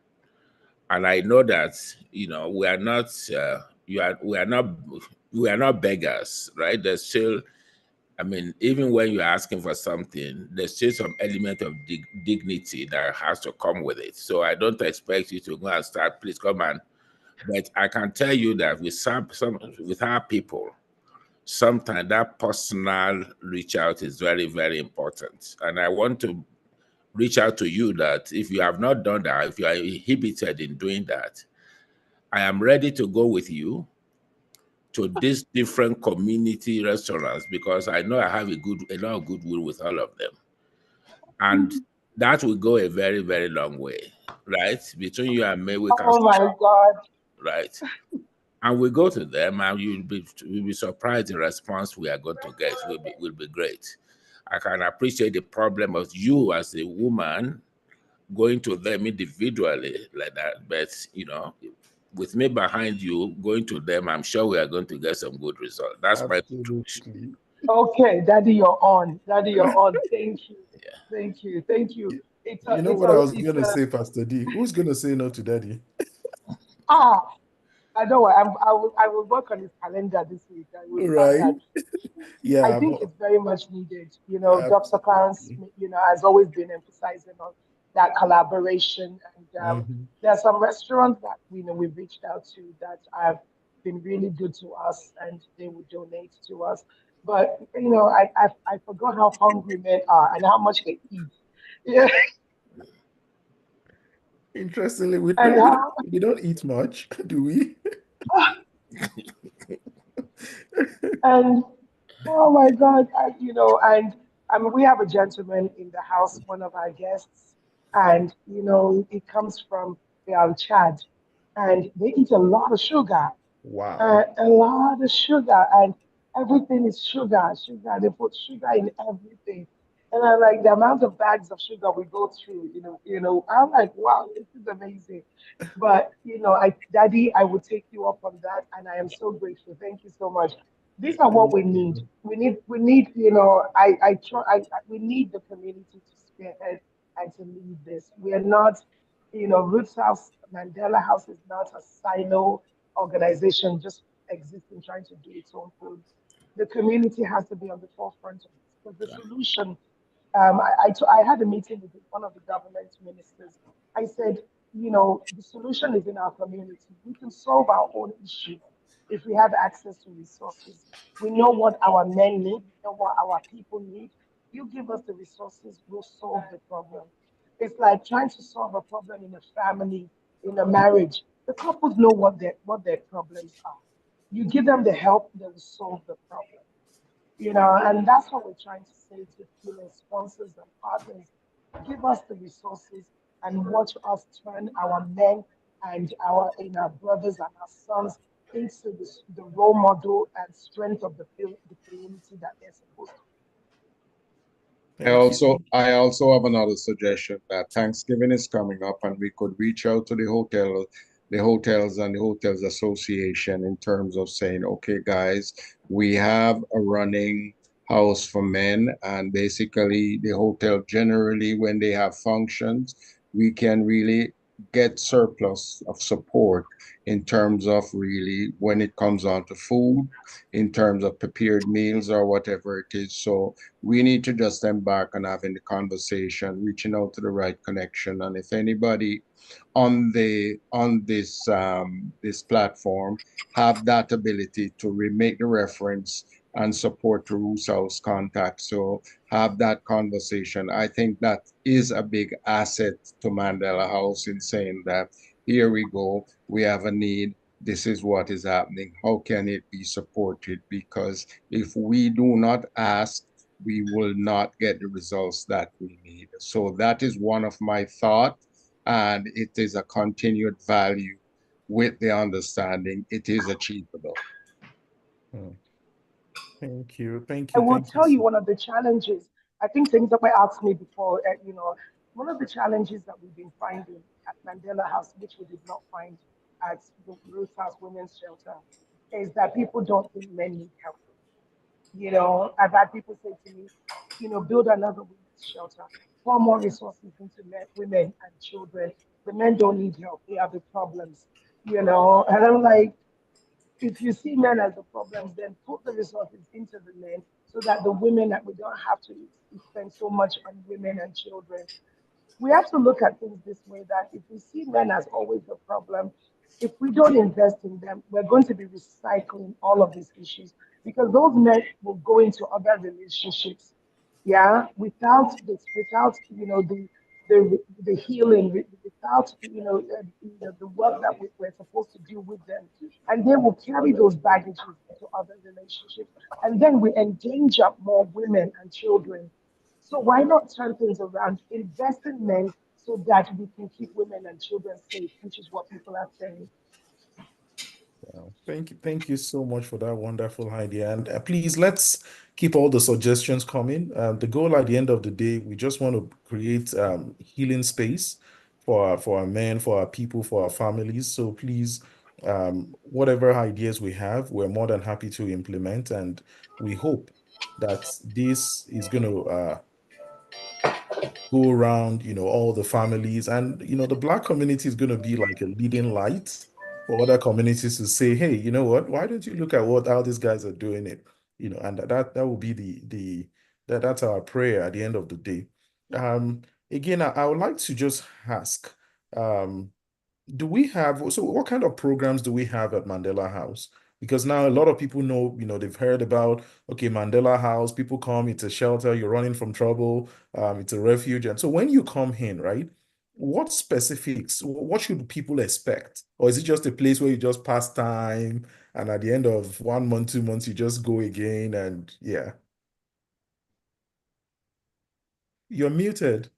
And I know that, we are not, we are not beggars, right? There's still, even when you're asking for something, there's still some element of dignity that has to come with it. So I don't expect you to go and start, please come and, but I can tell you that with some with our people, sometimes that personal reach out is very, very important. And I want to reach out to you that if you have not done that, if you are inhibited in doing that, I am ready to go with you to these different community restaurants because I know I have a lot of goodwill with all of them. And that will go a very, very long way, right? Between you and me, we can, Oh my God. right? And we go to them and you'll be surprised the response we are going to get will be great. I can appreciate the problem of you as a woman going to them individually like that, but with me behind you going to them, I'm sure we are going to get some good results. That's my contribution. Absolutely. Okay, Daddy, you're on. Daddy, you're on. Thank you. Yeah. Thank you. Thank you. It's a, You know it's what I a, was it's going to a, say, Pastor D? Who's going to say no to Daddy? ah, I know I will work on his calendar this week. I will start Right. that. I Yeah, think but it's very much needed. You know, Dr. Clarence, absolutely. has always been emphasizing on that collaboration. And Mhm. there are some restaurants that we've reached out to that have been really good to us, and they would donate to us. But I forgot how hungry men are and how much they eat. Yeah, Interestingly, and how we don't eat much, do we? and oh my God, and I mean, we have a gentleman in the house, one of our guests, and it comes from Chad, and they eat a lot of sugar, Wow. a lot of sugar, and everything is sugar, sugar. They put sugar in everything, and I like the amount of bags of sugar we go through. I'm like, wow, this is amazing. But Daddy, I will take you up on that, and I am so grateful. Thank you so much. These are what Thank we need. you. We need. We need the community to spearhead and to lead this. We are not, Roots House, Mandela House is not a silo organization just existing trying to do its own thing. The community has to be on the forefront of this because the Yeah. solution. I had a meeting with one of the government ministers. I said, the solution is in our community. We can solve our own issues if we have access to resources. We know what our men need, we know what our people need. You give us the resources, we'll solve the problem. It's like trying to solve a problem in a family, in a marriage. The couples know what their problems are. You give them the help, they will solve the problem. And that's what we're trying to say to sponsors and partners. Give us the resources and watch us turn our men and our brothers and our sons into the role model and strength of the community that they're supposed to Thank you. I also have another suggestion that Thanksgiving is coming up and we could reach out to the hotels and the hotels association in terms of saying, okay, guys, we have a running house for men, and basically the hotel generally when they have functions, we can really get surplus of support in terms of really when it comes on to food, in terms of prepared meals or whatever it is. So we need to just embark on having the conversation, reaching out to the right connection. And if anybody on this platform have that ability to remake the reference and support the Roos House contact, so have that conversation. I think that is a big asset to Mandela House in saying that here we go, we have a need. This is what is happening. How can it be supported? Because if we do not ask, we will not get the results that we need. So that is one of my thoughts, and it is a continued value with the understanding it is achievable. Hmm. Thank you. Thank I you. will Thank you. tell you one of the challenges. I think things that were asked me before, one of the challenges that we've been finding at Mandela House, which we did not find at the Ruth House Women's Shelter, is that people don't think men need help. I've had people say to me, build another women's shelter, pour more resources into women and children. The men don't need help. They have the problems, And I'm like, if you see men as the problems, then put the resources into the men so that the women that we don't have to spend so much on women and children. We have to look at things this way that if we see men as always the problem, if we don't invest in them, we're going to be recycling all of these issues because those men will go into other relationships, yeah, without the healing, without the work that we're supposed to do with them, and they will carry those baggages into other relationships, and then we endanger more women and children. So why not turn things around, invest in men so that we can keep women and children safe, which is what people are saying. Wow. Thank you. Thank you so much for that wonderful idea. And please, let's keep all the suggestions coming. The goal at the end of the day, we just want to create healing space for our men, for our people, for our families. So please, whatever ideas we have, we're more than happy to implement. And we hope that this is going to go around, all the families. And, the Black community is going to be like a leading light for other communities to say, hey, you know what? Why don't you look at how these guys are doing it? And that will be that's our prayer at the end of the day. Again, I would like to just ask, um, do we have, so what kind of programs do we have at Mandela House? Because now a lot of people know, they've heard about, okay, Mandela House, people come, it's a shelter, you're running from trouble, it's a refuge. And so when you come in, right, what specifics, what should people expect? Or is it just a place where you just pass time and at the end of 1 month, 2 months, you just go again and yeah, you're muted.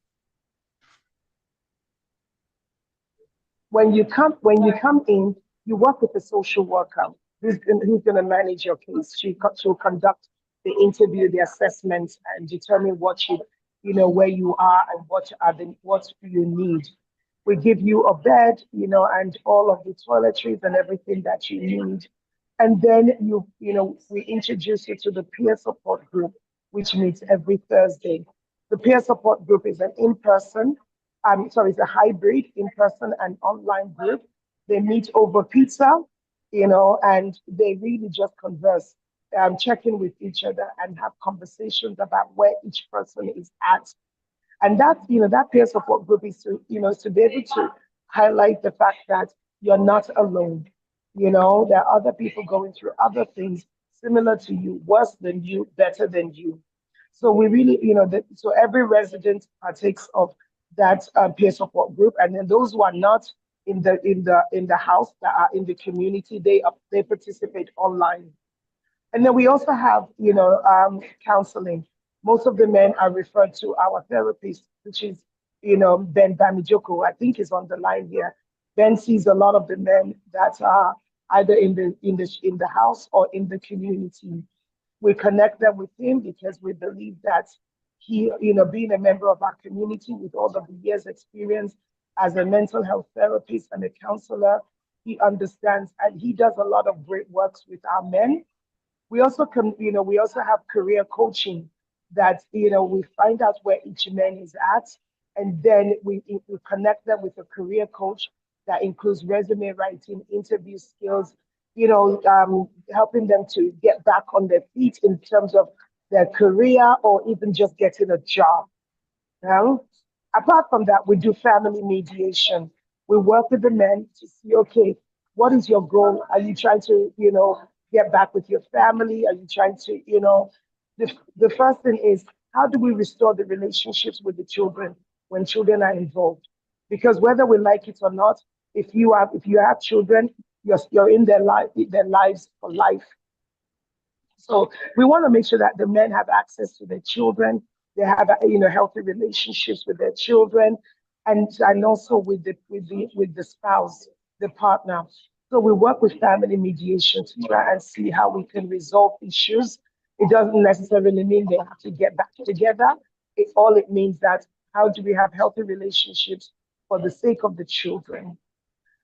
When you come in, you work with a social worker who's going to manage your case. She'll conduct the interview, the assessment, and determine where you are and what you need. We give you a bed, and all of the toiletries and everything that you need. And then we introduce you to the peer support group, which meets every Thursday. The peer support group is an in-person, sorry, it's a hybrid in-person and online group. They meet over pizza, and they really just converse, check in with each other and have conversations about where each person is at. And that peer support group is to be able to highlight the fact that you're not alone. There are other people going through other things similar to you, worse than you, better than you. So we really, so every resident partakes of that peer support group, and then those who are not in the house, that are in the community, they participate online. And then we also have, counseling. Most of the men are referred to our therapist, which is, Ben Bamijoko, I think is on the line here. Ben sees a lot of the men that are either in the house or in the community. We connect them with him because we believe that he, being a member of our community with all of the years experience as a mental health therapist and a counselor, he understands and he does a lot of great works with our men. We also have career coaching that, we find out where each man is at, and then we connect them with a career coach that includes resume writing, interview skills, helping them to get back on their feet in terms of their career or even just getting a job. Now, apart from that, we do family mediation. We work with the men to see, okay, what is your goal? Are you trying to, get back with your family? Are you trying to, the first thing is, how do we restore the relationships with the children when children are involved? Because whether we like it or not, if you have children, you're in their lives for life. So we want to make sure that the men have access to their children. They have healthy relationships with their children, and also with the spouse, the partner. So we work with family mediation to try and see how we can resolve issues. It doesn't necessarily mean they have to get back together. It means that how do we have healthy relationships for the sake of the children?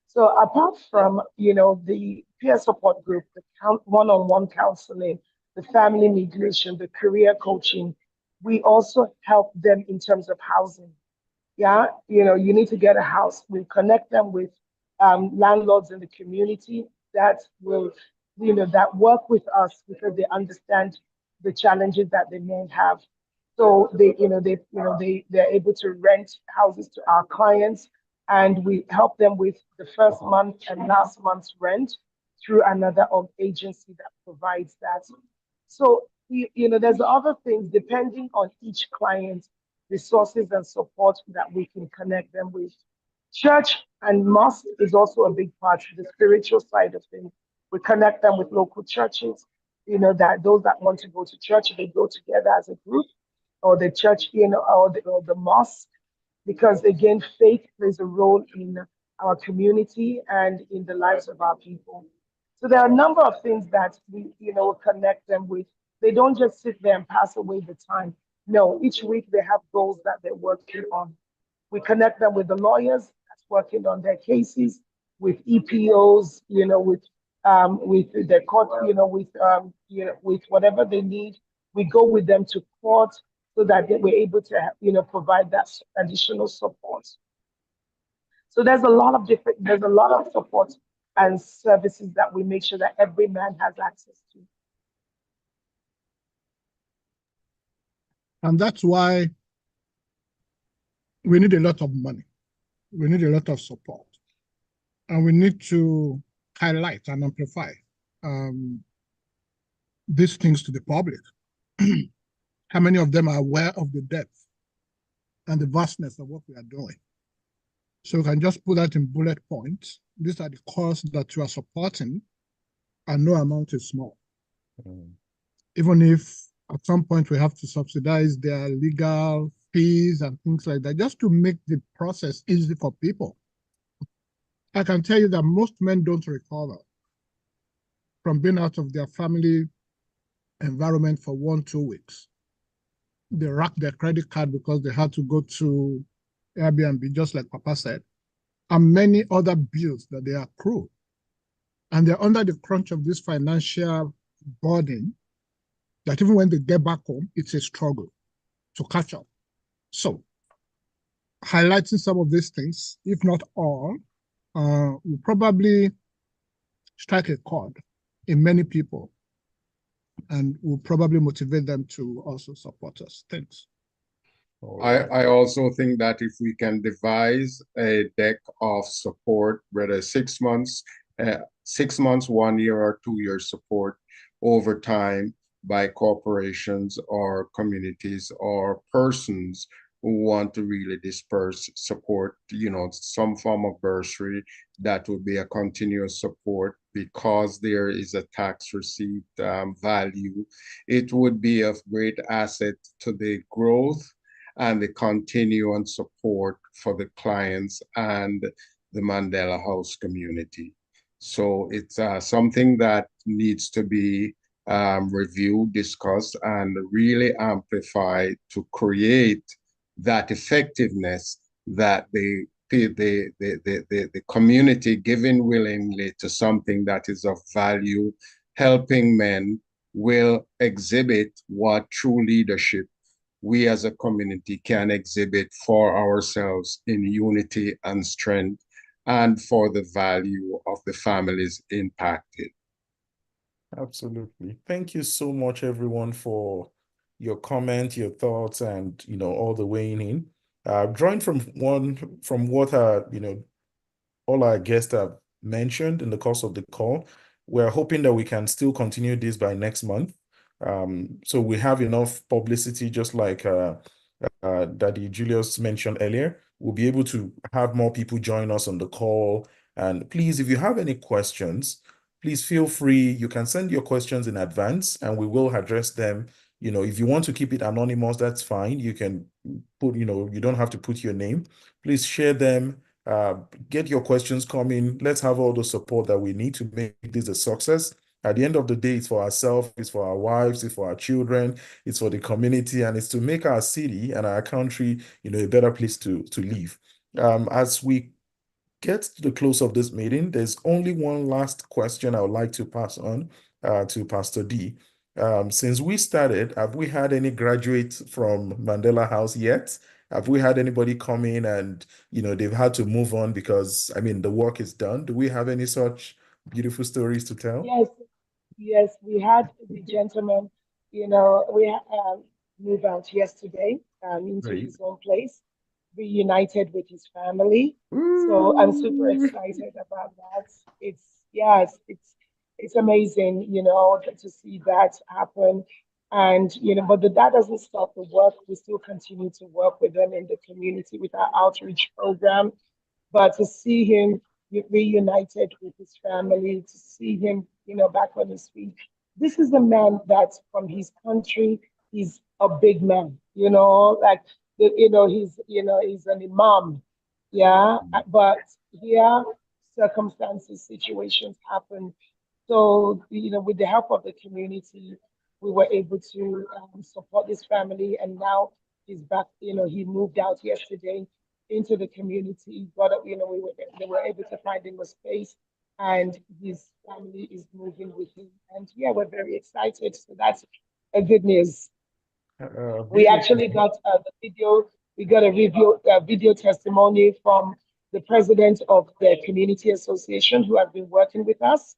So apart from, the peer support group, the one-on-one counseling, the family mediation, the career coaching, we also help them in terms of housing. Yeah, you need to get a house. We connect them with landlords in the community that will, that work with us because they understand the challenges that they may have. So they're able to rent houses to our clients, and we help them with the first month and last month's rent through another agency that provides that. So there's other things depending on each client, resources and support that we can connect them with. Church and mosque is also a big part, the spiritual side of things. We connect them with local churches, that those that want to go to church, they go together as a group, or the church, or the mosque, because again, faith plays a role in our community and in the lives of our people. So there are a number of things that we, connect them with. They don't just sit there and pass away the time. No, each week they have goals that they're working on. We connect them with the lawyers that's working on their cases, with EPOs, with the court, with whatever they need. We go with them to court so that they were able to, provide that additional support. So there's a lot of support and services that we make sure that every man has access to. And that's why we need a lot of money. We need a lot of support. And we need to highlight and amplify these things to the public. How many of them are aware of the depth and the vastness of what we are doing? So we can just put that in bullet points. These are the costs that you are supporting, and no amount is small. Even if at some point we have to subsidize their legal fees and things like that, just to make the process easy for people. I can tell you that most men don't recover from being out of their family environment for 1-2 weeks. They rack their credit card because they had to go to Airbnb, just like Papa said, and many other bills that they accrue. And they're under the crunch of this financial burden that even when they get back home, it's a struggle to catch up. So highlighting some of these things, if not all, will probably strike a chord in many people and will probably motivate them to also support us. Thanks. I also think that if we can devise a deck of support, whether 6 months, 1 year, or 2 year support over time by corporations or communities or persons who want to really disperse support, some form of bursary that would be a continuous support because there is a tax receipt value. It would be of great asset to the growth and the continuing support for the clients and the Mandela House community. So it's something that needs to be reviewed, discussed, and really amplified to create that effectiveness that the community giving willingly to something that is of value, helping men, will exhibit what true leadership we as a community can exhibit for ourselves in unity and strength and for the value of the families impacted. Absolutely. Thank you so much, everyone, for your comment, your thoughts, and all the weighing in. Drawing from what all our guests have mentioned in the course of the call, we're hoping that we can still continue this by next month. So we have enough publicity, just like Daddy Julius mentioned earlier. We'll be able to have more people join us on the call. And please, if you have any questions, please feel free. You can send your questions in advance and we will address them. If you want to keep it anonymous, that's fine. You can put, you don't have to put your name. Please share them. Get your questions coming. Let's have all the support that we need to make this a success. At the end of the day, it's for ourselves, it's for our wives, it's for our children, it's for the community, and it's to make our city and our country, a better place to live. As we get to the close of this meeting, there's only one last question I would like to pass on to Pastor D. Since we started, have we had any graduates from Mandela House yet? Have we had anybody come in and, they've had to move on because, the work is done? Do we have any such beautiful stories to tell? Yes, we had the gentleman, we moved out yesterday into Great. his own place, reunited with his family. So I'm super excited about that. It's amazing, to see that happen. And but that doesn't stop the work. We still continue to work with them in the community with our outreach program. But to see him reunited with his family, to see him, back on his feet, this is a man that from his country, he's a big man, like, he's an imam, yeah. But here, circumstances, situations happen. So, with the help of the community, we were able to support this family, and now he's back. He moved out yesterday into the community, but they were able to find him a space, and his family is moving with him. And yeah, we're very excited. So that's a good news. We actually got the video. We got a video testimony from the president of the community association who have been working with us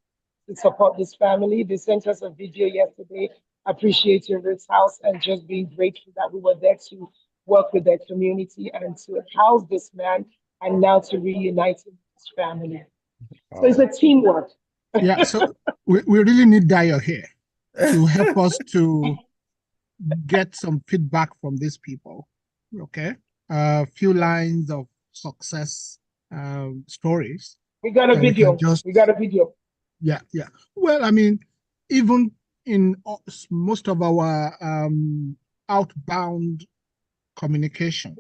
to support this family. They sent us a video yesterday appreciating Ruth's house and just being grateful that we were there to work with their community and to house this man and now to reunite him with his family. So it's a teamwork. Yeah, so we really need Dio here to help us to get some feedback from these people. Okay. A few lines of success stories. We got a video. Just, we got a video. Yeah, yeah. Well, I mean, even in most of our outbound communication,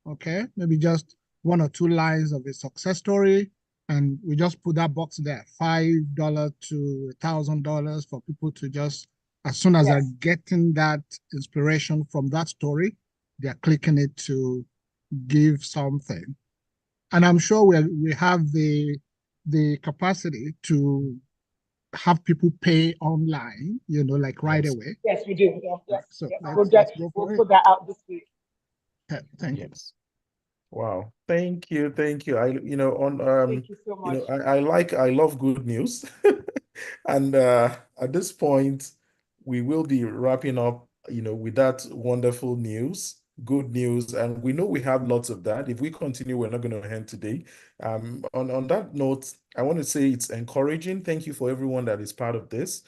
okay, maybe just one or two lines of a success story, and we just put that box there, $5 to $1,000 for people to just, as soon as they're getting that inspiration from that story, they're clicking it to give something. And I'm sure we have the capacity to have people pay online, like right away. Yes, we do. Yes. So yes. We'll put that out this week. Thank you. Wow. Thank you. Thank you. Thank you so much. I love good news. And at this point, we will be wrapping up, with that wonderful news, good news. And we know we have lots of that. If we continue, we're not going to end today. On that note, I want to say it's encouraging. Thank you for everyone that is part of this.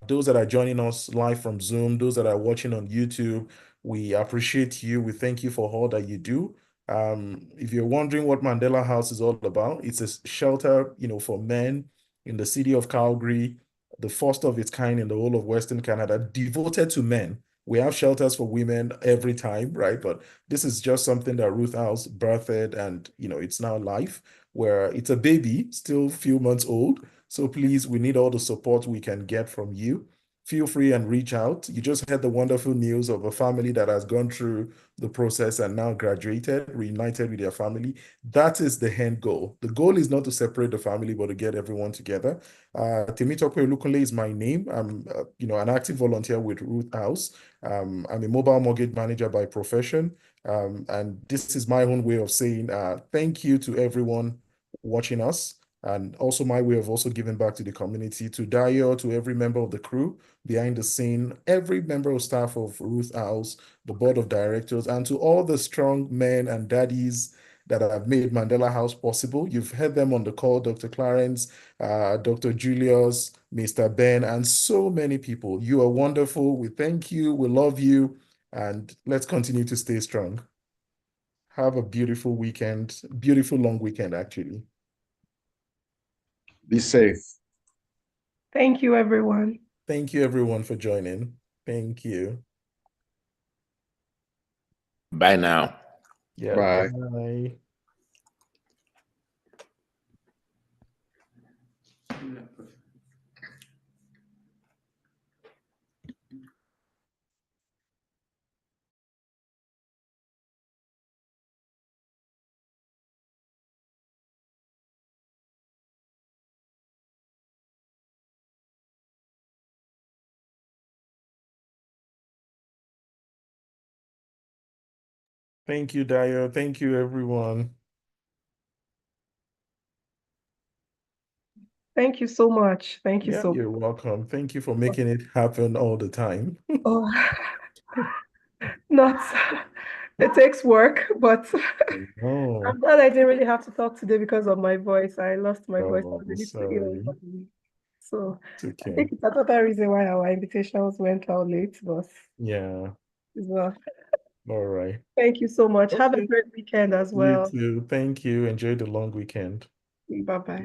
Those that are joining us live from Zoom, those that are watching on YouTube, we appreciate you. We thank you for all that you do. If you're wondering what Mandela House is all about, it's a shelter, for men in the city of Calgary, the first of its kind in the whole of Western Canada, devoted to men. We have shelters for women every time, right? But this is just something that Ruth House birthed, and it's now life, where it's a baby, still a few months old. So please, we need all the support we can get from you. Feel free and reach out. You just heard the wonderful news of a family that has gone through the process and now graduated, reunited with their family. That is the end goal. The goal is not to separate the family, but to get everyone together. Temitope Olukunle is my name. I'm, an active volunteer with Ruth House. I'm a mobile mortgage manager by profession. And this is my own way of saying thank you to everyone watching us. And also my way of also giving back to the community, to Dio, to every member of the crew behind the scene, every member of staff of Ruth House, the board of directors, and to all the strong men and daddies that have made Mandela House possible. You've heard them on the call, Dr. Clarence, Dr. Julius, Mr. Ben, and so many people. You are wonderful. We thank you. We love you. And let's continue to stay strong. Have a beautiful weekend, beautiful long weekend, actually. Be safe. Thank you, everyone. Thank you, everyone, for joining. Thank you. Bye now. Yeah, Bye. bye. Thank you, Dio. Thank you, everyone. Thank you so much. Thank you Yeah, so you're welcome. Thank you for making it happen all the time. Oh, not. It takes work, but Oh, I'm glad I didn't really have to talk today because of my voice. I lost my voice. I oh, was really ill sorry. for the week. So It's I okay. think it's another reason why our invitations went out late, but Yeah. well, All right. thank you so much. Have a Okay. great weekend as You well. too. Thank you. Enjoy the long weekend. Bye-bye.